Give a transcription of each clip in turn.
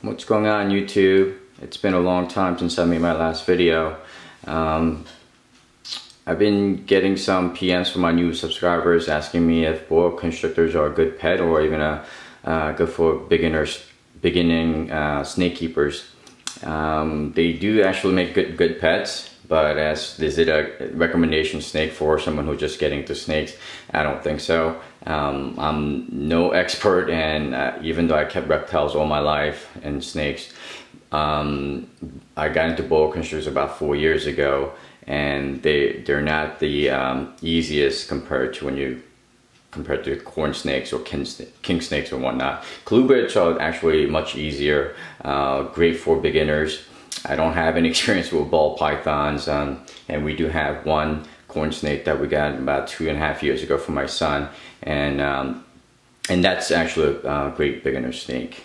What's going on YouTube? It's been a long time since I made my last video. I've been getting some PMs from my new subscribers asking me if boa constrictors are a good pet or even good for beginning snake keepers. They do actually make good pets, but is it a recommendation snake for someone who's just getting into snakes? I don't think so. I'm no expert, and even though I kept reptiles all my life and snakes, I got into boa constrictors about 4 years ago, and they're not the easiest compared to corn snakes or king snakes or whatnot. Colubrids are actually much easier, great for beginners. I don't have any experience with ball pythons, and we do have one corn snake that we got about 2.5 years ago from my son, and that's actually a great beginner snake.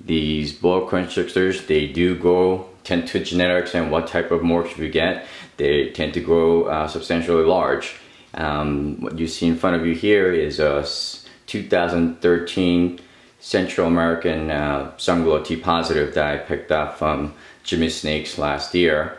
These boa constrictors, they do tend to genetics and what type of morphs you get. They tend to grow substantially large. What you see in front of you here is a 2013 Central American Sunglow T positive that I picked up from Jimmy Snakes last year.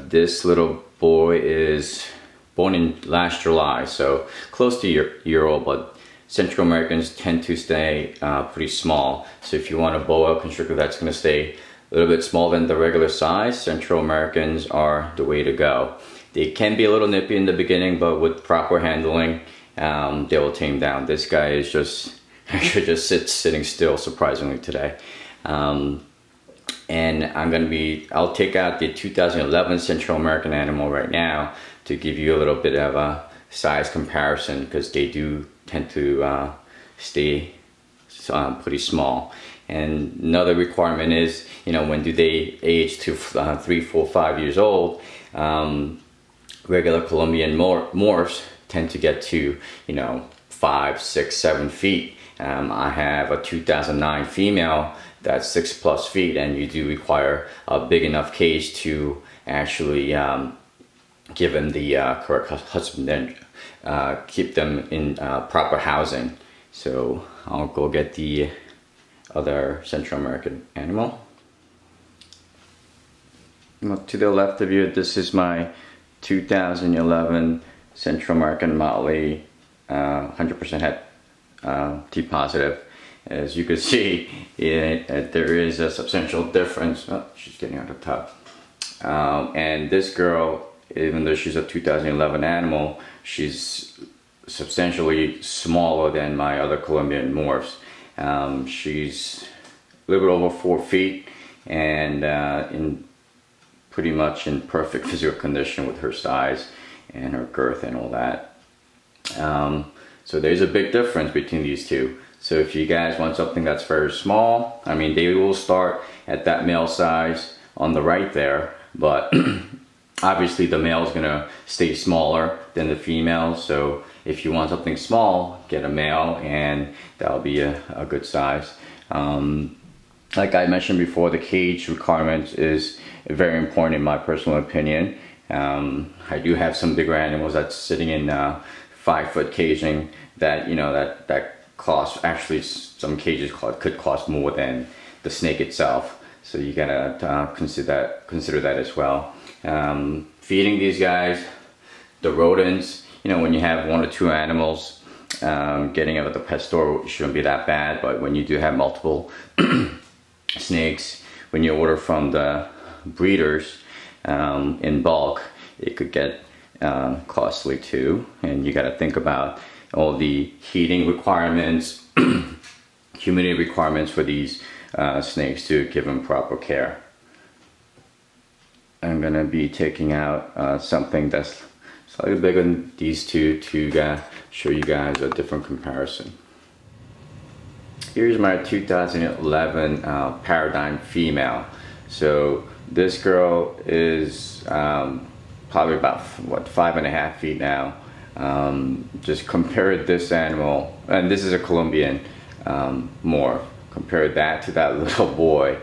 This little boy is born in last July, so close to a year old, but Central Americans tend to stay pretty small. So if you want a boa constrictor that's going to stay a little bit smaller than the regular size, Central Americans are the way to go. They can be a little nippy in the beginning, but with proper handling, they will tame down. This guy is actually just sitting still, surprisingly, today. And I'll take out the 2011 Central American animal right now to give you a little bit of a size comparison, because they do tend to stay pretty small. And another requirement is, when do they age to 3, 4, 5 years old? Regular Colombian morphs tend to get to 5, 6, 7 feet. I have a 2009 female that's 6+ feet, and you do require a big enough cage to actually give them the correct husband and keep them in proper housing. So I'll go get the other Central American animal. To the left of you, this is my 2011 Central American Motley 100% head T positive. As you can see, there is a substantial difference. Oh, she's getting out of the tub. And this girl, even though she's a 2011 animal, she's substantially smaller than my other Colombian morphs. She's a little bit over 4 feet, and pretty much in perfect physical condition with her size and her girth and all that. So there's a big difference between these two. So if you guys want something that's very small, they will start at that male size on the right there, but obviously the male is gonna stay smaller than the female. So if you want something small, get a male, and that'll be a good size. Like I mentioned before, the cage requirement is very important in my personal opinion. I do have some bigger animals that's sitting in 5-foot caging that that cost, actually some cages could cost more than the snake itself. So you gotta consider that as well. Feeding these guys, the rodents, when you have 1 or 2 animals, getting out of the pet store shouldn't be that bad. But when you do have multiple snakes, when you order from the breeders in bulk, it could get costly too. And you got to think about all the heating requirements, humidity requirements for these snakes to give them proper care. I'm gonna be taking out something that's slightly bigger than these two to show you guys a different comparison. Here's my 2011 Paradigm female. So this girl is probably about 5.5 feet now. Just compare this animal, and this is a Colombian morph. Compare that to that little boy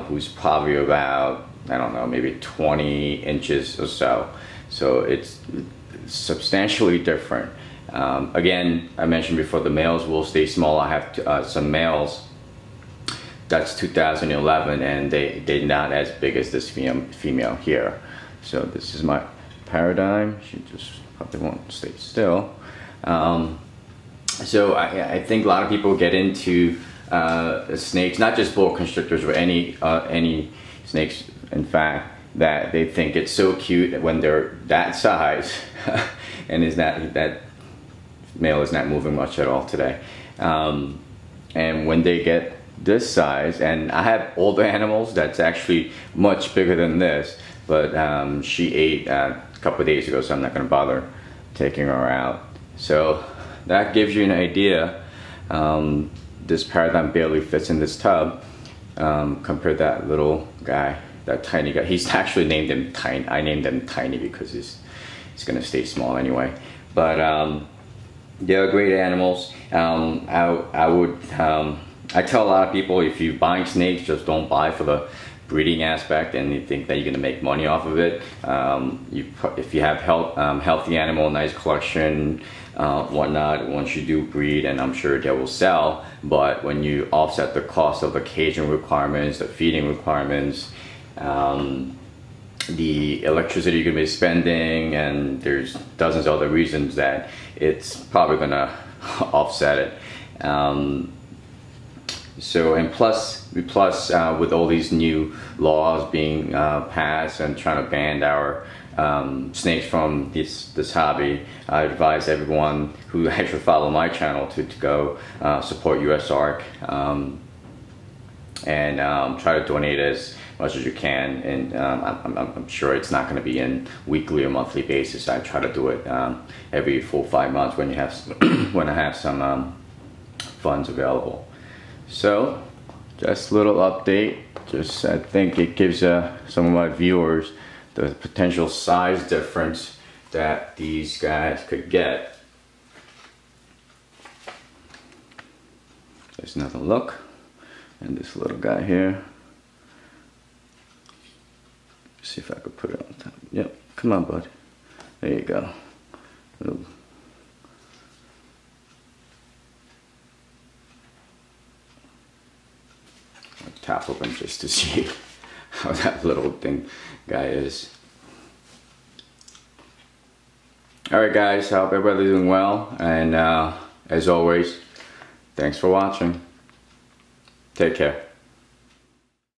who's probably about, I don't know, maybe 20 inches or so. So it's substantially different. Again, I mentioned before, the males will stay small. I have some males that's 2011, and they're not as big as this female here. So this is my paradigm. She just probably won't stay still. So I think a lot of people get into snakes, not just boa constrictors, but any snakes, in fact, that they think it's so cute when they're that size, and that male is not moving much at all today. And when they get this size, and I have older animals that's actually much bigger than this, but she ate a couple of days ago, so I'm not going to bother taking her out. So that gives you an idea. This paradigm barely fits in this tub compared to that little guy, that tiny guy. He's actually named him Tiny. I named him Tiny because he's going to stay small anyway. But they're great animals. I tell a lot of people, if you're buying snakes, just don't buy for the breeding aspect and you think that you're going to make money off of it. If you have healthy animal, nice collection, whatnot, once you do breed, and I'm sure they will sell, but when you offset the cost of the caging requirements, the feeding requirements, the electricity you're going to be spending, and there's dozens of other reasons that it's probably going to offset it. So, and plus with all these new laws being passed and trying to ban our snakes from this hobby, I advise everyone who actually follow my channel to go support USARK and try to donate as much as you can. And I'm sure it's not going to be in weekly or monthly basis. I try to do it every full 5 months when you have when I have some funds available. So, just a little update. Just I think it gives some of my viewers the potential size difference that these guys could get. There's another look, and this little guy here. See if I could put it on top. Yep, come on, bud. There you go. Ooh. Tap open just to see how that little thing guy is. Alright guys, I hope everybody's doing well, and as always, thanks for watching. Take care.